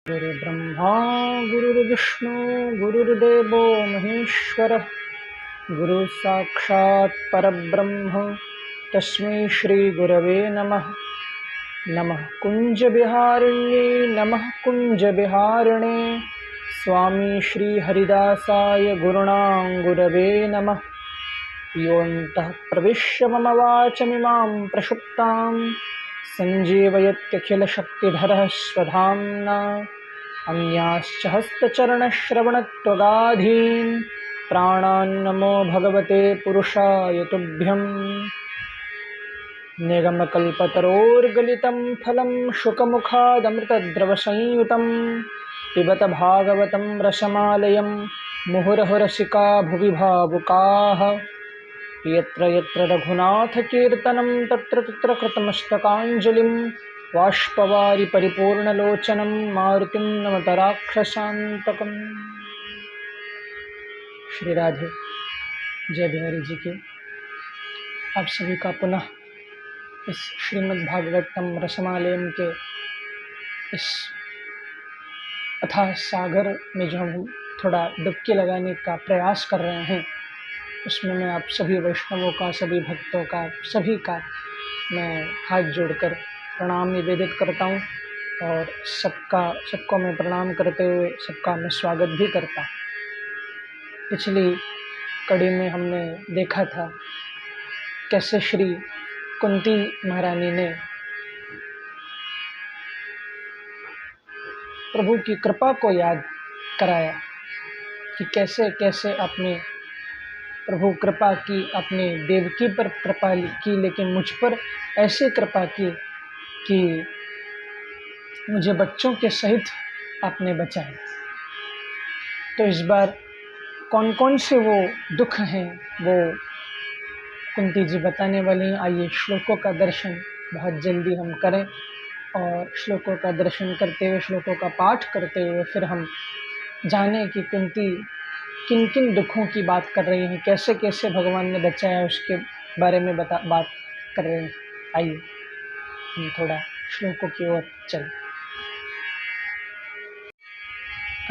गुरुर्ब्रह्मा गुरुर्विष्णु गुरुर्देवो महेश्वरः गुरुः साक्षात् परब्रह्म तस्मै श्रीगुरवे नमः। नमः कुञ्जविहारिण्ये नमः कुञ्जविहारिणे स्वामी श्रीहरिदासाय गुरुणां नमः। योऽन्तः प्रविश्य मम वाचमिमां प्रक्षुप्तां सञ्जीवयत्यखिलशक्तिधरः स्वधाम्ना अन्याश्च हस्तचरणश्रवणत्वगाधीन् प्राणान्नमो भगवते पुरुषाय तुभ्यं। निगमकल्पतरोर्गलितं फलं शुकमुखादमृतद्रवसंयुतं पिबत भागवतं रसमालयं मुहुरहुरसिका भुवि भावुकाः। यत्र यत्र रघुनाथकीर्तनं तत्र तत्र कृतमस्तकाञ्जलिं बाष्पवारि परिपूर्णलोचनं मारुतिं नमत राक्षसान्तकम्। श्री राधे। जय बिहारी जी की आप सभी का पुनः इस श्रीमद्भागवतम रसमालयम के इस अथाह सागर में जो हम थोड़ा डुबकी लगाने का प्रयास कर रहे हैं, उसमें मैं आप सभी वैष्णवों का, सभी भक्तों का, सभी का मैं हाथ जोड़कर प्रणाम निवेदित करता हूँ और सबको मैं प्रणाम करते हुए सबका मैं स्वागत भी करता हूँ। पिछली कड़ी में हमने देखा था कैसे श्री कुंती महारानी ने प्रभु की कृपा को याद कराया कि कैसे कैसे आपने प्रभु कृपा की, अपने देवकी पर कृपा की, लेकिन मुझ पर ऐसे कृपा की कि मुझे बच्चों के सहित आपने बचाया। तो इस बार कौन कौन से वो दुख हैं वो कुंती जी बताने वाली हैं। आइए श्लोकों का दर्शन बहुत जल्दी हम करें और श्लोकों का दर्शन करते हुए, श्लोकों का पाठ करते हुए फिर हम जाने कि कुंती किन किन दुखों की बात कर रही हैं, कैसे कैसे भगवान ने बचाया उसके बारे में बात कर रहे हैं। आइए हम थोड़ा श्लोकों की ओर चलें।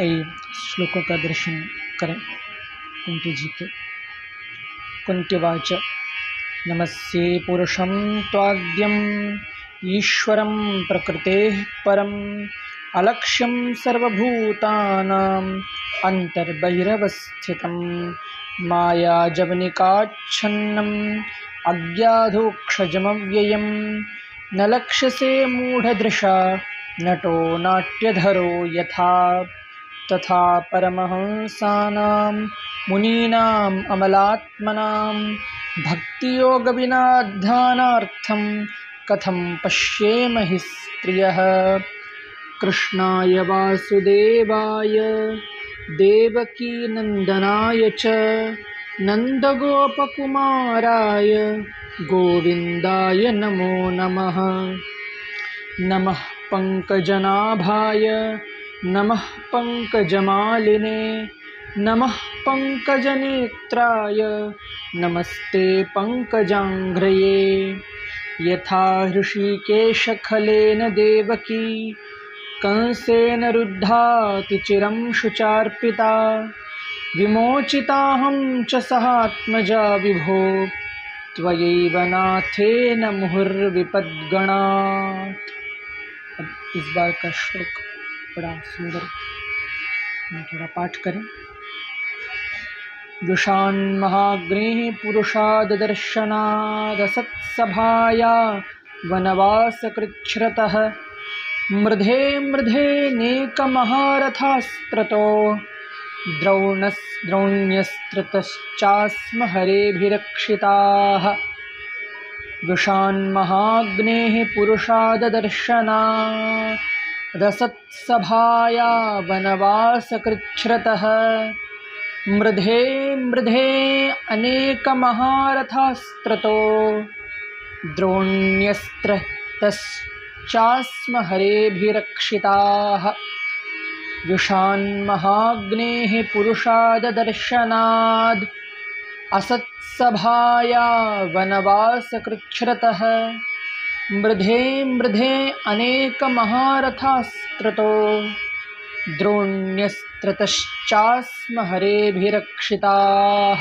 आइए श्लोकों का दर्शन करें कुंती जी के। कुंतीवाच नमस्ये पुरुषं त्वाद्यम् ईश्वरं प्रकृतेः परम् अलक्ष्यं सर्वभूतानाम् अन्तर्बहिरवस्थितं मायाजवनिकाच्छन्नम् अज्ञाधोक्षजमव्ययं न लक्ष्यसे मूढदृशा नटो नाट्यधरो यथा तथा परमहंसानां मुनीनाम् अमलात्मनां भक्तियोगविनाध्यानार्थं कथं पश्येम हि स्त्रियः। कृष्णाय वासुदेवाय देवकीनन्दनाय च नन्दगोपकुमाराय गोविन्दाय नमो नमः। नमः पङ्कजनाभाय नमः पङ्कजमालिने नमः पङ्कजनेत्राय नमस्ते पङ्कजाङ्घ्रये। यथा हृषीकेशखलेन देवकी कंसेन रुद्धाति चिरं शुचार्पिता विमोचिताहं च सहात्मजा विभो त्वयैव नाथेन मुहुर्विपद्गणात्। अब इस बार का श्लोक बड़ा सुंदर, थोड़ा पाठ करें। विषान्महाग्नेः पुरुषाददर्शनादसत्सभाया वनवासकृच्छ्रतः मृधे मृधेनेकमहारथास्त्रतो द्रोण्यस्त्रतश्चास्म हरेभिरक्षिताः। विषान्महाग्नेः पुरुषाददर्शनादसत्सभाया वनवासकृच्छ्रतः मृधे मृधे अनेकमहारथास्त्रतो द्रोण्यस्त्रतश्चास्म हरेभिरक्षिताः। विषान्महाग्नेः पुरुषाददर्शनाद् असत्सभाया वनवासकृच्छ्रतः मृधे मृधे अनेकमहारथास्त्रतो द्रोण्यस्त्रतश्चास्म हरेभिरक्षिताः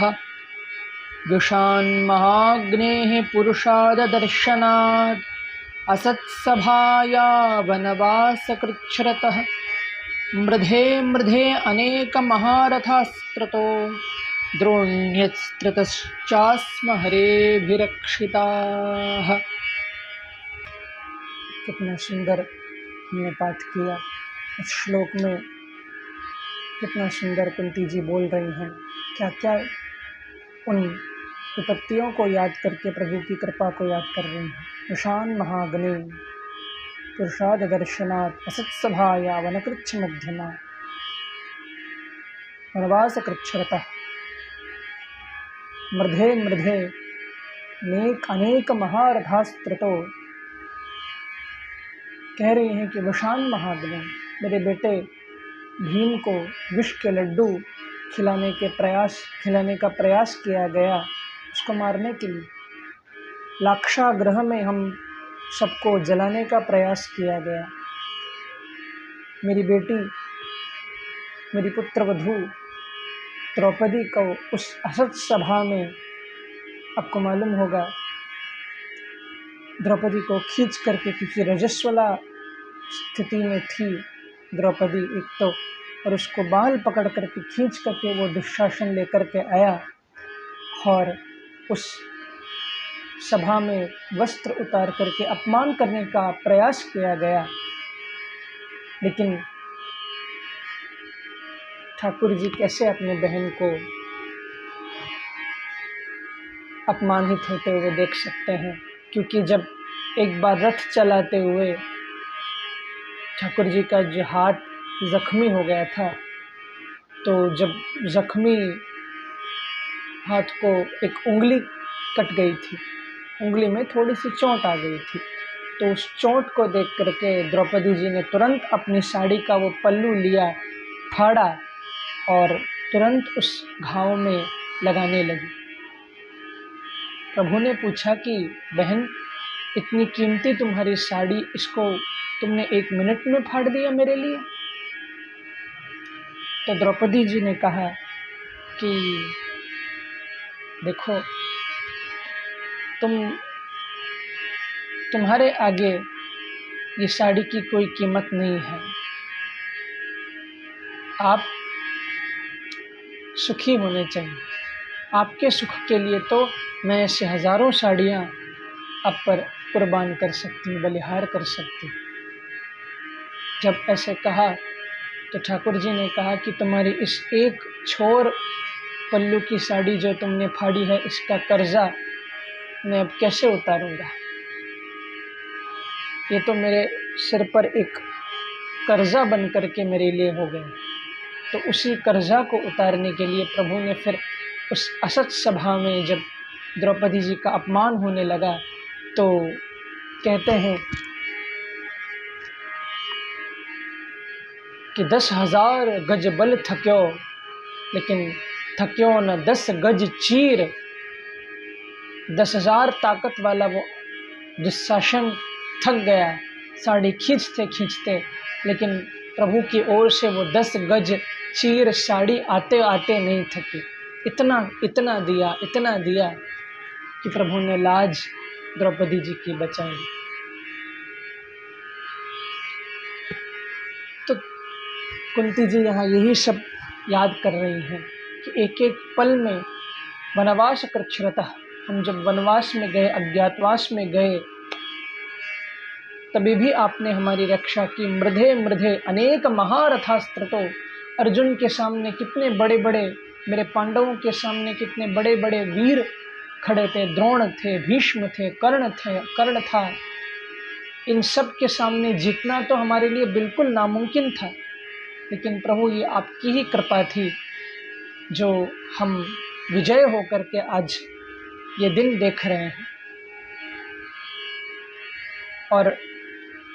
विषान्महाग्नेः पुरुषाददर्शनात् असत्सभाया वनवासकृच्छ्रतः मृधे मृधे अनेकमहारथास्त्रतो द्रोण्यस्त्रतश्चास्म हरेभिरक्षिताः। कितना सुंदर हमने पाठ किया। इस श्लोक में कितना सुंदर कुंती जी बोल रही हैं, क्या क्या उन विपत्तियों को याद करके प्रभु की कृपा को याद कर रही हैं। विषान महाग्नि पुरुषाद दर्शनात् असत्सभाया वनकृच्छ मध्यमा वनवास कृच्छ्रतः मृधे मृधे अनेक महारथास्त्रतो। कह रही हैं कि विषान महाग्नि, मेरे बेटे भीम को विष के लड्डू खिलाने का प्रयास किया गया, उसको मारने के लिए। लाक्षागृह में हम सबको जलाने का प्रयास किया गया। मेरी बेटी, मेरी पुत्रवधू द्रौपदी को उस असत सभा में, आपको मालूम होगा, द्रौपदी को खींच करके, क्योंकि रजस्वला स्थिति में थी द्रौपदी एक तो, और उसको बाल पकड़ करके खींच करके वो दुशासन लेकर के आया और उस सभा में वस्त्र उतार करके अपमान करने का प्रयास किया गया। लेकिन ठाकुर जी कैसे अपने बहन को अपमानित होते हुए देख सकते हैं, क्योंकि जब एक बार रथ चलाते हुए ठाकुर जी का जो हाथ जख्मी हो गया था, तो जब जख्मी हाथ को एक उंगली कट गई थी, उंगली में थोड़ी सी चोट आ गई थी, तो उस चोट को देख करके द्रौपदी जी ने तुरंत अपनी साड़ी का वो पल्लू लिया, फाड़ा और तुरंत उस घाव में लगाने लगी। प्रभु ने पूछा कि बहन, इतनी कीमती तुम्हारी साड़ी, इसको तुमने 1 मिनट में फाड़ दिया मेरे लिए? तो द्रौपदी जी ने कहा कि देखो, तुम्हारे आगे ये साड़ी की कोई कीमत नहीं है। आप सुखी होने चाहिए। आपके सुख के लिए तो मैं ऐसे हजारों साड़ियाँ आप पर कुर्बान कर सकती हूँ, बलिहार कर सकती हूँ। जब ऐसे कहा तो ठाकुर जी ने कहा कि तुम्हारी इस एक छोर पल्लू की साड़ी जो तुमने फाड़ी है, इसका कर्जा मैं अब कैसे उतारूंगा? ये तो मेरे सिर पर एक कर्जा बन करके मेरे लिए हो गए। तो उसी कर्जा को उतारने के लिए प्रभु ने फिर उस असत सभा में जब द्रौपदी जी का अपमान होने लगा, तो कहते हैं कि 10,000 गज बल थक्यो, लेकिन थक्यो न 10 गज चीर। 10,000 ताकत वाला वो दुशासन थक गया साड़ी खींचते, लेकिन प्रभु की ओर से वो 10 गज चीर साड़ी आते आते नहीं थकी। इतना दिया कि प्रभु ने लाज द्रौपदी जी की बचाई। तो कुंती जी यहाँ यही सब याद कर रही हैं कि एक एक पल में वनवास कृच्छ्रतः, हम जब वनवास में गए, अज्ञातवास में गए, तभी भी आपने हमारी रक्षा की। मृधे मृधे अनेक महारथास्त्रतो, अर्जुन के सामने कितने बड़े बड़े, मेरे पांडवों के सामने कितने बड़े बड़े वीर खड़े थे। द्रोण थे, भीष्म थे, कर्ण था। इन सब के सामने जीतना तो हमारे लिए बिल्कुल नामुमकिन था, लेकिन प्रभु ये आपकी ही कृपा थी जो हम विजय होकर के आज ये दिन देख रहे हैं। और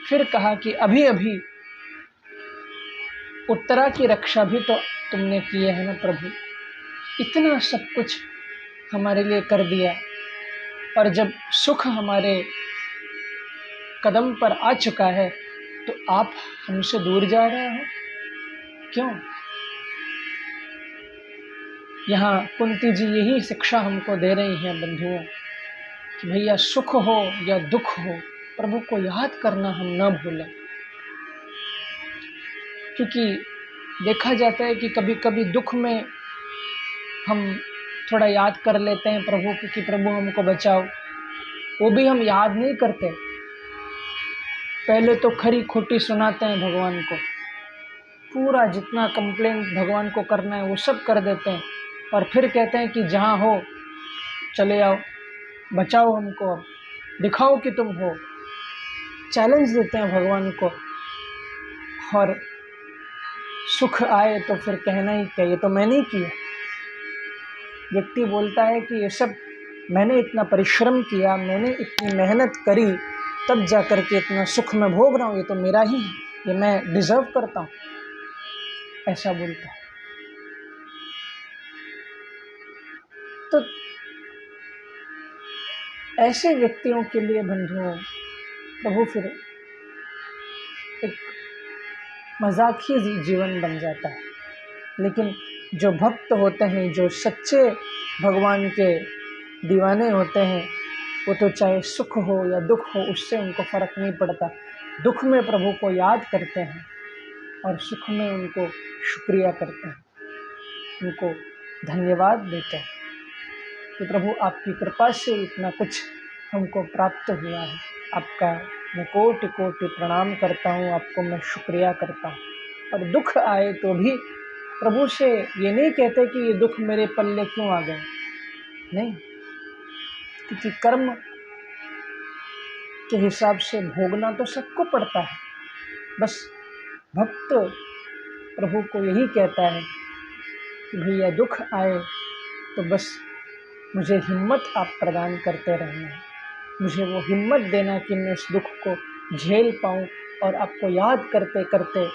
फिर कहा कि अभी अभी उत्तरा की रक्षा भी तो तुमने किए है ना प्रभु। इतना सब कुछ हमारे लिए कर दिया, और जब सुख हमारे कदम पर आ चुका है तो आप हमसे दूर जा रहे हो। क्यों? यहाँ कुंती जी यही शिक्षा हमको दे रही हैं बंधुओं कि भैया सुख हो या दुख हो, प्रभु को याद करना हम न भूलें। क्योंकि देखा जाता है कि कभी कभी दुख में हम थोड़ा याद कर लेते हैं प्रभु को कि प्रभु हमको बचाओ, वो भी हम याद नहीं करते। पहले तो खरी खोटी सुनाते हैं भगवान को, पूरा जितना कंप्लेंट भगवान को करना है वो सब कर देते हैं, और फिर कहते हैं कि जहाँ हो चले आओ, बचाओ हमको, अब दिखाओ कि तुम हो। चैलेंज देते हैं भगवान को। और सुख आए तो फिर कहना ही क्या, ये तो मैंने ही किया। व्यक्ति बोलता है कि ये सब मैंने इतना परिश्रम किया, मैंने इतनी मेहनत करी, तब जा कर के इतना सुख मैं भोग रहा हूँ, ये तो मेरा ही है, ये मैं डिजर्व करता हूँ, ऐसा बोलता है। तो ऐसे व्यक्तियों के लिए बंधुओं प्रभु फिर एक मजाक ही जीवन बन जाता है। लेकिन जो भक्त होते हैं, जो सच्चे भगवान के दीवाने होते हैं, वो तो चाहे सुख हो या दुख हो उससे उनको फ़र्क नहीं पड़ता। दुख में प्रभु को याद करते हैं और सुख में उनको शुक्रिया करते हैं, उनको धन्यवाद देते हैं कि प्रभु आपकी कृपा से इतना कुछ हमको प्राप्त हुआ है। आपका मैं कोटि कोटि प्रणाम करता हूँ, आपको मैं शुक्रिया करता हूँ। और दुख आए तो भी प्रभु से ये नहीं कहते कि ये दुख मेरे पल्ले क्यों आ गए, नहीं, क्योंकि कर्म के हिसाब से भोगना तो सबको पड़ता है। बस भक्त प्रभु को यही कहता है कि भैया दुख आए तो बस मुझे हिम्मत आप प्रदान करते रहना, मुझे वो हिम्मत देना कि मैं इस दुख को झेल पाऊँ और आपको याद करते करते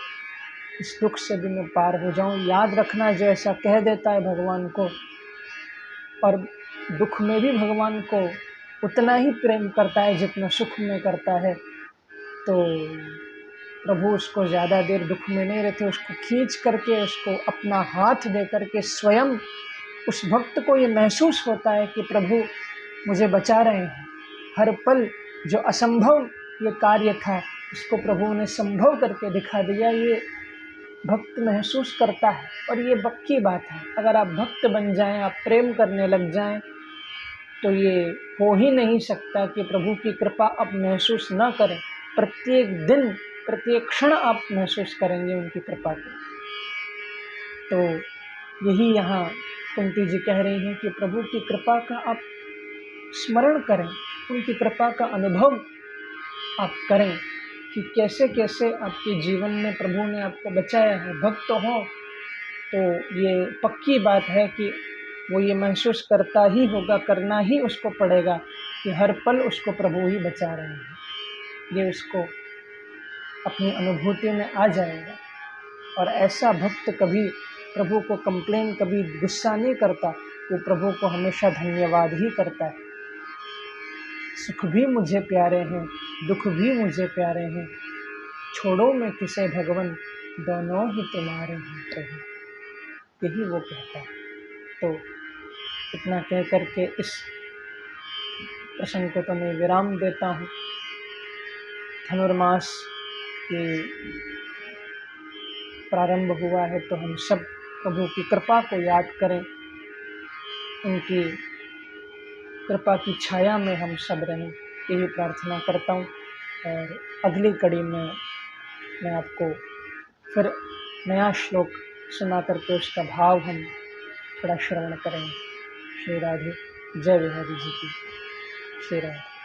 इस दुख से भी मैं पार हो जाऊँ। याद रखना जो ऐसा कह देता है भगवान को, और दुख में भी भगवान को उतना ही प्रेम करता है जितना सुख में करता है, तो प्रभु उसको ज़्यादा देर दुख में नहीं रहते, उसको खींच करके, उसको अपना हाथ दे करके स्वयं उस भक्त को ये महसूस होता है कि प्रभु मुझे बचा रहे हैं। हर पल जो असंभव ये कार्य था उसको प्रभु ने संभव करके दिखा दिया, ये भक्त महसूस करता है। और ये पक्की बात है, अगर आप भक्त बन जाएं, आप प्रेम करने लग जाएं, तो ये हो ही नहीं सकता कि प्रभु की कृपा आप महसूस ना करें। प्रत्येक दिन प्रत्येक क्षण आप महसूस करेंगे उनकी कृपा को। तो यही यहाँ कुंती जी कह रही हैं कि प्रभु की कृपा का आप स्मरण करें, उनकी कृपा का अनुभव आप करें कि कैसे कैसे आपके जीवन में प्रभु ने आपको बचाया है। भक्त हो तो ये पक्की बात है कि वो ये महसूस करता ही होगा, करना ही उसको पड़ेगा कि हर पल उसको प्रभु ही बचा रहे हैं। ये उसको अपनी अनुभूति में आ जाएगा। और ऐसा भक्त कभी प्रभु को कंप्लेन, कभी गुस्सा नहीं करता, वो प्रभु को हमेशा धन्यवाद ही करता है। सुख भी मुझे प्यारे हैं, दुख भी मुझे प्यारे हैं, छोड़ो मैं किसे भगवन, दोनों ही तुम्हारे हैं प्रभु, यही वो कहता है। तो इतना कह करके इस प्रसंग को तो मैं विराम देता हूँ। धनुर्मास के प्रारंभ हुआ है तो हम सब प्रभु की कृपा को याद करें, उनकी कृपा की छाया में हम सब रहें, यही प्रार्थना करता हूँ। और अगली कड़ी में मैं आपको फिर नया श्लोक सुना करके उसका भाव हम थोड़ा श्रवण करेंगे। श्री राधे, जय बिहारी जी की, श्री राधे।